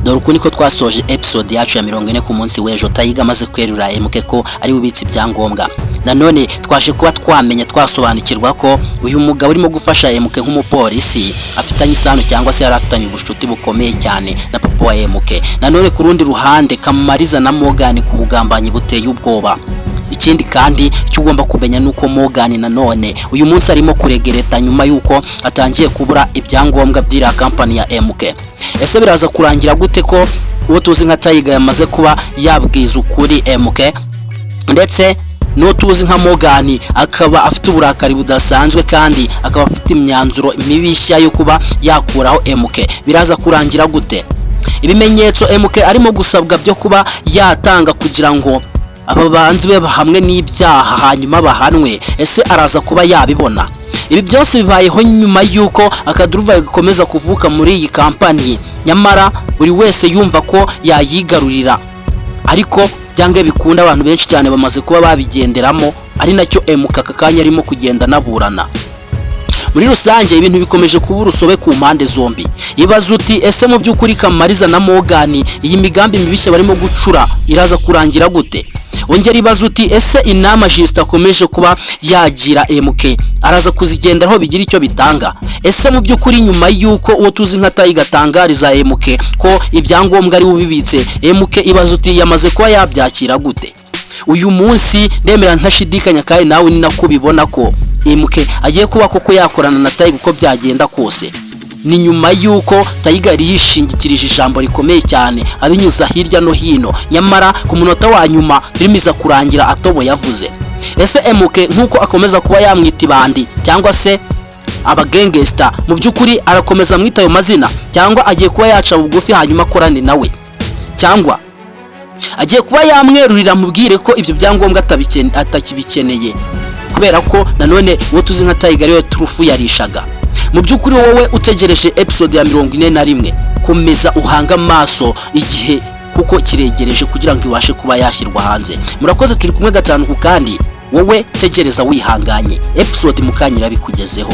dore uko niko twasoje episode yacu ya 40 ku munsi w'ejo. Tayiga amaze kwerura MK ko ari ubitsi ibyangombwa. Nanone twaje kuba twamenya twasobanukirwa ko uyu mugabo urimo gufasha MK nk'umupolisi afitanye isano cyangwa se yari afitanye ubushuti bukomeye cyane na papa wa MK. Nanone ku rundi ruhande Kamariza na Morgan ku bugambanyi buteye ubwoba. Ikindi kandi cyugomba kumenya nuko Morgan nanone uyu munsi arimo kuregereta nyuma yuko atangiye kubura ibyangombwa by'ira company ya MK. Ese biraza kurangira gute ko uwo tuzi nka Tayiga yamaze kuba yabwiza ukuri MK, ndetse no tuzi nka Morgan akaba afite uburakari budasanzwe kandi akaba afite imyanzuro mibishya yo kuba yakuraho MK? Biraza kurangira gute? Ibimenyetso MK arimo gusabwa byo kuba yatanga kugira ngo aba banzi be bahamwe n'ibyaha hanyuma bahanwe, ese araza kuba yabibona? Ibi byose bibayeho nyuma yuko akaduruvayo gakomeza kuvuka muri iyi kampani, nyamara buri wese yumva ko yayigarurira, ariko byange bikunda abantu benshi cyane bamaze kuba babigenderamo, ari nacyo MK kakanya arimo kugenda naburana. Muri rusange ibintu bikomeje kuba urusobe ku mpande zombi. Ibaza uti ese mu by'ukuri Kamariza na Morgan iyi migambi mibishye barimo gucura iraza kurangira gute? Ongera ibaza uti ese inama Justin akomeje kuba yagira MK araza kuzigenderaho bigira icyo bitanga? Ese mu by'ukuri nyuma yuko uwo tuzi nka Tayiga atangariza MK ko ibyangombwa ari ubibitse, MK ibaza uti yamaze kuba yabyakira gute? Uyu munsi ndemera ntashidikanya kandi nawe ni nako bibona ko MK agiye kuba koko yakorana na Tayiga uko byagenda kose. Ni nyuma yuko Tayiga yari yishingikirije ijambo rikomeye cyane abinyuza hirya no hino, nyamara ku munota wa nyuma birimiza kurangira atobo yavuze. Ese MK nkuko akomeza kuba yamwita ibandi cyangwa se abagengesta, mu by'ukuri arakomeza mwita ayo mazina cyangwa agiye kuba yaca bugufi hanyuma akorane nawe, cyangwa agiye kuba yamwerurira mubwire ko ibyo byangombwa atakibikeneye, kubera ko nanone uwo tuzi nka Tayiga ariyo turufu yarishaga? Mu by'ukuri wowe utegereje episode ya 41 komeza uhanga amaso igihe kuko kiregereje kugira ngo ibashe kuba yashyirwa hanze. Murakoze, turi kumwe gatanu ku kandi, wowe tegereza wihanganye episode mukanyira bikugezeho.